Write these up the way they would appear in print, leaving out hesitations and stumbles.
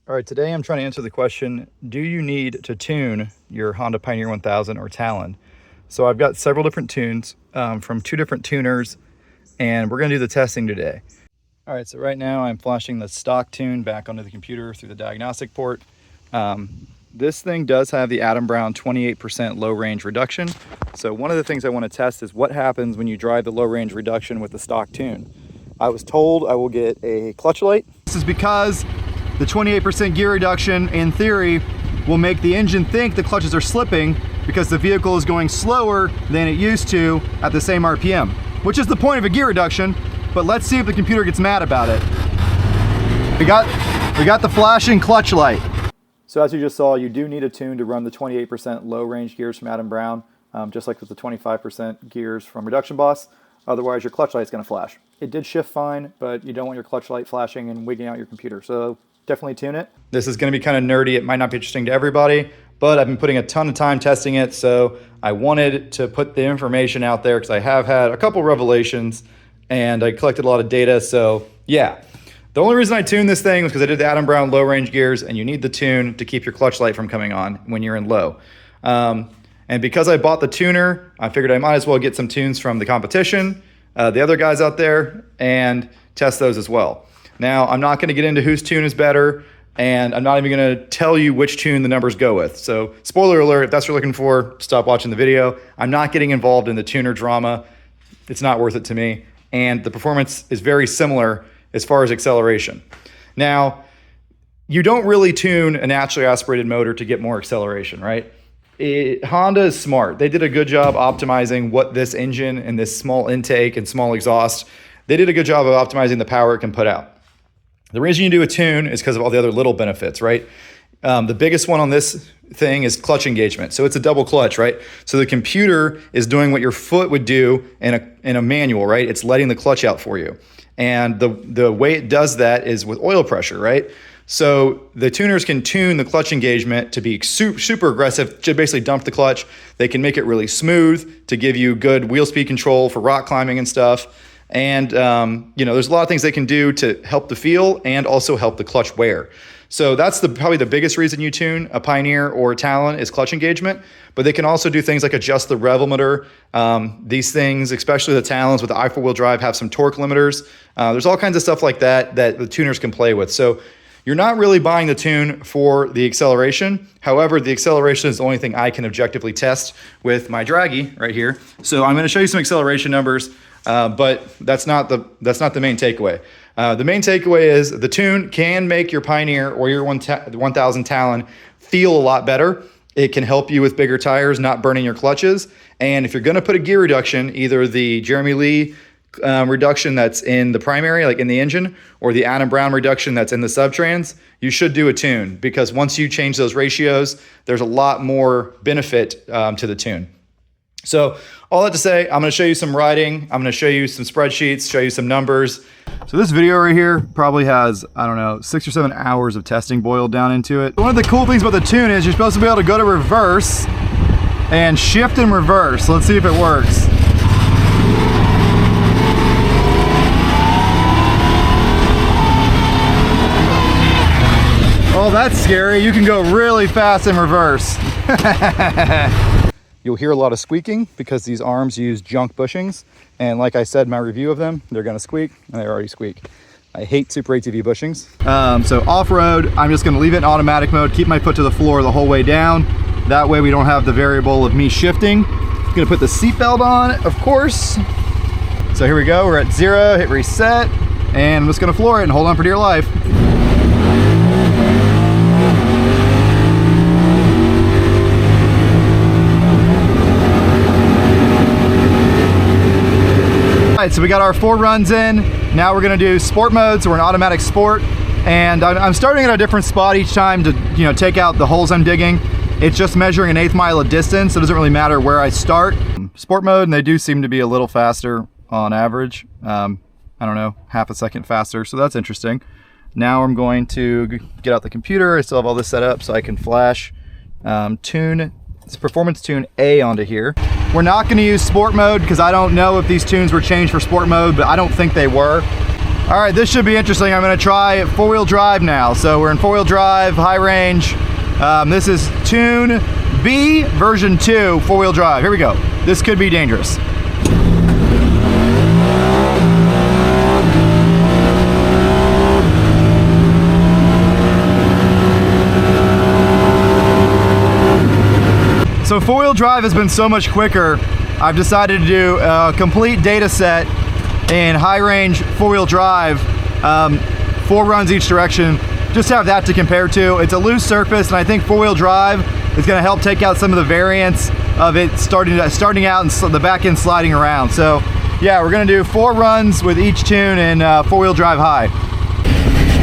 All right, today I'm trying to answer the question, do you need to tune your Honda Pioneer 1000 or Talon? So I've got several different tunes from two different tuners, and we're gonna do the testing today. All right, so right now I'm flashing the stock tune back onto the computer through the diagnostic port. This thing does have the Adam Brown 28% low range reduction. So one of the things I wanna test is what happens when you drive the low range reduction with the stock tune. I was told I will get a clutch light. This is because the 28% gear reduction, in theory, will make the engine think the clutches are slipping because the vehicle is going slower than it used to at the same RPM, which is the point of a gear reduction, but let's see if the computer gets mad about it. We got the flashing clutch light. So as you just saw, you do need a tune to run the 28% low range gears from Adam Brown, just like with the 25% gears from Reduction Boss. Otherwise, your clutch light's gonna flash. It did shift fine, but you don't want your clutch light flashing and wigging out your computer. So definitely tune it. This is going to be kind of nerdy. It might not be interesting to everybody, but I've been putting a ton of time testing it. So I wanted to put the information out there because I have had a couple revelations and I collected a lot of data. So yeah, the only reason I tuned this thing was because I did the Adam Brown low range gears, and you need the tune to keep your clutch light from coming on when you're in low. And because I bought the tuner, I figured I might as well get some tunes from the competition, the other guys out there, and test those as well. Now, I'm not going to get into whose tune is better, and I'm not even going to tell you which tune the numbers go with. So, spoiler alert, if that's what you're looking for, stop watching the video. I'm not getting involved in the tuner drama. It's not worth it to me. And the performance is very similar as far as acceleration. Now, you don't really tune a naturally aspirated motor to get more acceleration, right? Honda is smart. They did a good job optimizing what this engine and this small intake and small exhaust, they did a good job of optimizing the power it can put out. The reason you do a tune is because of all the other little benefits, right? The biggest one on this thing is clutch engagement. So it's a double clutch, right? So the computer is doing what your foot would do in a manual, right? It's letting the clutch out for you. And the way it does that is with oil pressure, right? So the tuners can tune the clutch engagement to be super aggressive, to basically dump the clutch. They can make it really smooth to give you good wheel speed control for rock climbing and stuff. And, there's a lot of things they can do to help the feel and also help the clutch wear. So that's probably the biggest reason you tune a Pioneer or a Talon is clutch engagement, but they can also do things like adjust the rev limiter. These things, especially the Talons with the i4 wheel drive, have some torque limiters. There's all kinds of stuff like that the tuners can play with. So you're not really buying the tune for the acceleration. However, the acceleration is the only thing I can objectively test with my Dragy right here. So I'm gonna show you some acceleration numbers. But that's not the main takeaway. The main takeaway is the tune can make your Pioneer or your 1000 Talon feel a lot better. It can help you with bigger tires, not burning your clutches. And if you're going to put a gear reduction, either the Jeremy Lee reduction that's in the primary, like in the engine, or the Adam Brown reduction that's in the subtrans, you should do a tune, because once you change those ratios, there's a lot more benefit to the tune. So all that to say, I'm going to show you some riding. I'm going to show you some spreadsheets, show you some numbers. So this video right here probably has, 6 or 7 hours of testing boiled down into it. One of the cool things about the tune is you're supposed to be able to go to reverse and shift and reverse. Let's see if it works. Oh, that's scary. You can go really fast in reverse. You'll hear a lot of squeaking because these arms use junk bushings. And like I said in my review of them, they're gonna squeak, and they already squeak. I hate Super ATV bushings. So off-road, I'm just gonna leave it in automatic mode, keep my foot to the floor the whole way down. That way we don't have the variable of me shifting. I'm gonna put the seatbelt on, of course. So here we go, we're at 0, hit reset, and I'm just gonna floor it and hold on for dear life. All right, so we got our 4 runs in. Now we're gonna do sport mode, so we're in automatic sport. And I'm starting at a different spot each time to take out the holes I'm digging. It's just measuring an 1/8 mile of distance, so it doesn't really matter where I start. Sport mode, and they do seem to be a little faster on average. I don't know, half a second faster, so that's interesting. Now I'm going to get out the computer. I still have all this set up so I can flash Performance Tune A onto here. We're not going to use sport mode because I don't know if these tunes were changed for sport mode, but I don't think they were. All right, this should be interesting. I'm gonna try four-wheel drive now. So we're in four-wheel drive, high range. This is Tune B version 2 four-wheel drive. Here we go. This could be dangerous. So four-wheel drive has been so much quicker. I've decided to do a complete data set in high range four-wheel drive, 4 runs each direction. Just have that to compare to. It's a loose surface, and I think four-wheel drive is going to help take out some of the variance of it starting out and the back end sliding around. So yeah, we're going to do 4 runs with each tune in four-wheel drive high.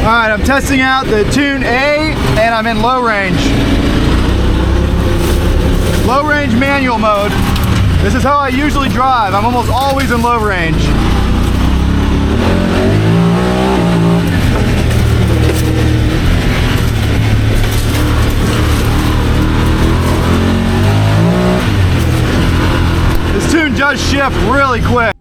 All right, I'm testing out the Tune A, and I'm in low range. Low range manual mode. This is how I usually drive. I'm almost always in low range. This tune does shift really quick.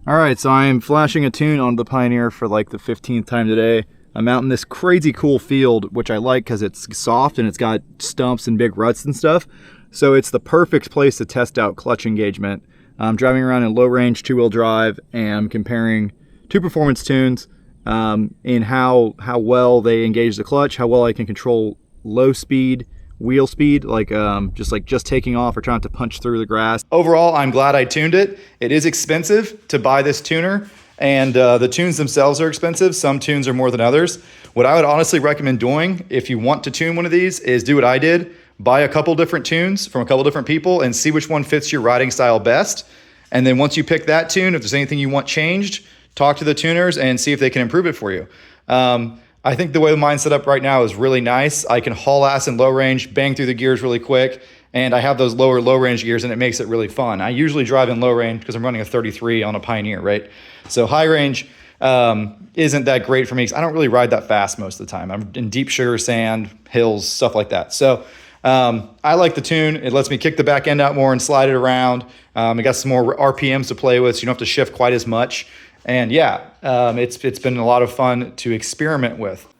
All right, so I'm flashing a tune onto the Pioneer for like the 15th time today. I'm out in this crazy cool field, which I like because it's soft and it's got stumps and big ruts and stuff. So it's the perfect place to test out clutch engagement. I'm driving around in low range 2-wheel drive, and I'm comparing 2 performance tunes in how well they engage the clutch, how well I can control low speed, wheel speed, like just taking off or trying to punch through the grass. Overall, I'm glad I tuned it. It is expensive to buy this tuner, and the tunes themselves are expensive. Some tunes are more than others. What I would honestly recommend doing if you want to tune one of these is do what I did. Buy a couple different tunes from a couple different people and see which one fits your riding style best. And then once you pick that tune, if there's anything you want changed, talk to the tuners and see if they can improve it for you. I think the way mine's set up right now is really nice. I can haul ass in low range, bang through the gears really quick, and I have those lower low range gears, and it makes it really fun. I usually drive in low range because I'm running a 33 on a Pioneer, right? So high range isn't that great for me because I don't really ride that fast most of the time. I'm in deep sugar sand, hills, stuff like that. So I like the tune. It lets me kick the back end out more and slide it around. It got some more RPMs to play with, so you don't have to shift quite as much. And yeah, it's been a lot of fun to experiment with.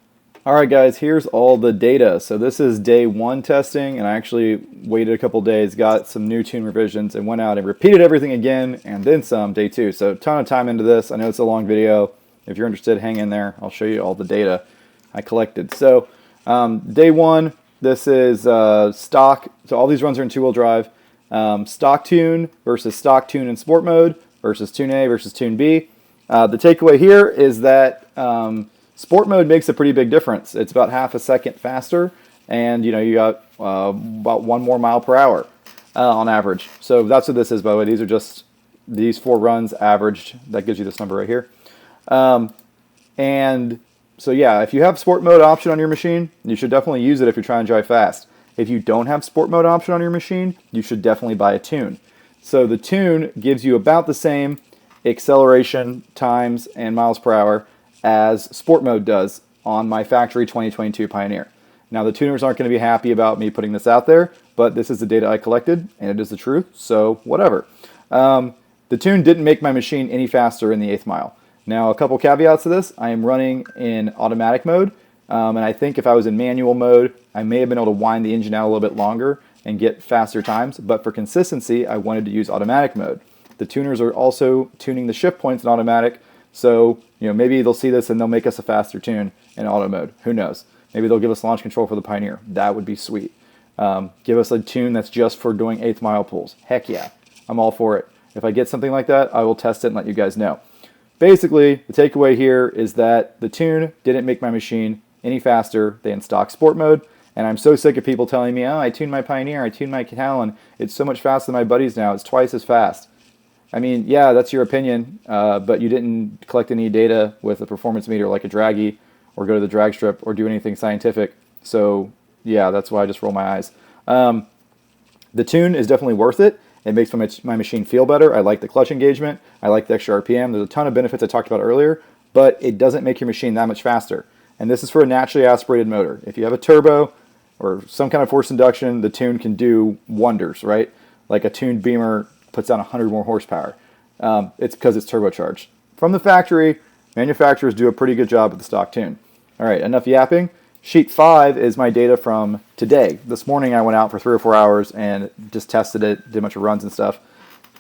All right, guys, here's all the data. So this is day 1 testing, and I actually waited a couple days, got some new tune revisions, and went out and repeated everything again, and then some, day 2. So a ton of time into this. I know it's a long video. If you're interested, hang in there. I'll show you all the data I collected. So day 1, this is stock. So all these runs are in 2-wheel drive. Stock tune versus stock tune in sport mode versus Tune A versus Tune B. The takeaway here is that sport mode makes a pretty big difference. It's about half a second faster, and you got about 1 more mile per hour on average. So that's what this is, by the way. These are just these 4 runs averaged. That gives you this number right here. And so yeah, if you have sport mode option on your machine, you should definitely use it if you're trying to drive fast. If you don't have sport mode option on your machine, you should definitely buy a tune. So the tune gives you about the same acceleration times and miles per hour as sport mode does on my factory 2022 Pioneer. Now the tuners aren't going to be happy about me putting this out there, but this is the data I collected and it is the truth, so whatever. The tune didn't make my machine any faster in the 8th mile. Now a couple caveats to this: I am running in automatic mode, and I think if I was in manual mode I may have been able to wind the engine out a little bit longer and get faster times, but for consistency I wanted to use automatic mode. The tuners are also tuning the shift points in automatic, so maybe they'll see this and they'll make us a faster tune in auto mode. Who knows? Maybe they'll give us launch control for the Pioneer. That would be sweet. Give us a tune that's just for doing 8th mile pulls. Heck yeah, I'm all for it. If I get something like that, I will test it and let you guys know. Basically, the takeaway here is that the tune didn't make my machine any faster than stock sport mode, and I'm so sick of people telling me, oh, I tuned my Pioneer, I tuned my Talon, it's so much faster than my buddies now, it's twice as fast. I mean, yeah, that's your opinion, but you didn't collect any data with a performance meter like a Dragy, or go to the drag strip, or do anything scientific. So yeah, that's why I just roll my eyes. The tune is definitely worth it. It makes my machine feel better. I like the clutch engagement. I like the extra RPM. There's a ton of benefits I talked about earlier, but it doesn't make your machine that much faster. And this is for a naturally aspirated motor. If you have a turbo or some kind of forced induction, the tune can do wonders, right? Like a tuned Beamer puts down 100 more horsepower. It's because it's turbocharged. From the factory, manufacturers do a pretty good job with the stock tune. All right, enough yapping. Sheet 5 is my data from today. This morning I went out for 3 or 4 hours and just tested it, did a bunch of runs and stuff.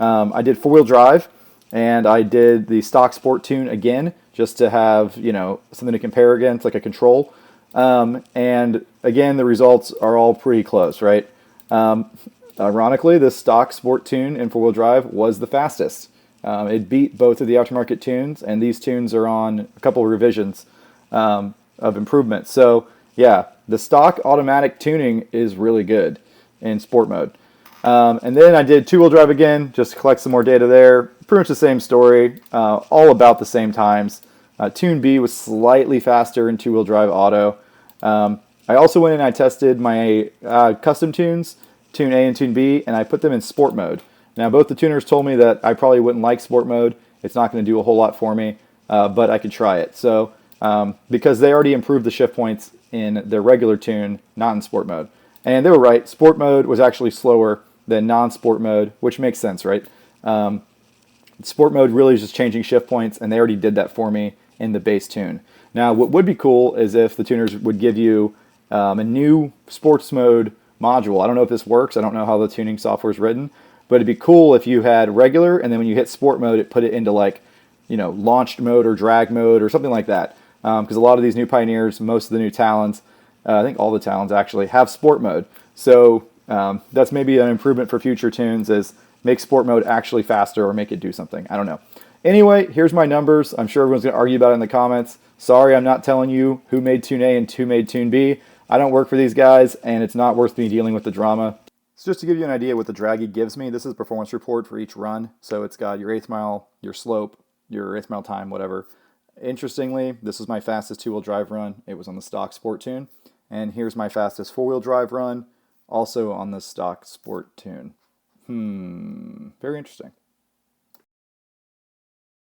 I did 4-wheel drive, and I did the stock sport tune again, just to have, you know, something to compare against, like a control. And again, the results are all pretty close, right? Ironically, this stock sport tune in 4-wheel drive was the fastest. It beat both of the aftermarket tunes, and these tunes are on a couple of revisions of improvement. So yeah, the stock automatic tuning is really good in sport mode. And then I did 2-wheel drive again, just to collect some more data there. Pretty much the same story, all about the same times. Tune B was slightly faster in 2-wheel drive auto. I also went and I tested my custom tunes, Tune A and Tune B, and I put them in sport mode. Now, both the tuners told me that I probably wouldn't like sport mode. It's not going to do a whole lot for me, but I could try it. So, because they already improved the shift points in their regular tune, not in sport mode. And they were right. Sport mode was actually slower than non-sport mode, which makes sense, right? Sport mode really is just changing shift points, and they already did that for me in the base tune. Now, what would be cool is if the tuners would give you a new sports mode module. I don't know if this works. I don't know how the tuning software is written, but it'd be cool if you had regular, and then when you hit sport mode, it put it into, like, you know, launched mode or drag mode or something like that. Because a lot of these new Pioneers, most of the new Talons, I think all the Talons actually have sport mode. So that's maybe an improvement for future tunes, is make sport mode actually faster or make it do something. I don't know. Anyway, here's my numbers. I'm sure everyone's going to argue about it in the comments. Sorry, I'm not telling you who made Tune A and who made Tune B. I don't work for these guys, and it's not worth me dealing with the drama. So just to give you an idea what the Dragy gives me, this is a performance report for each run. So it's got your 1/8 mile, your slope, your 1/8 mile time, whatever. Interestingly, this is my fastest 2-wheel drive run. It was on the stock sport tune. And here's my fastest 4-wheel drive run, also on the stock sport tune. Very interesting.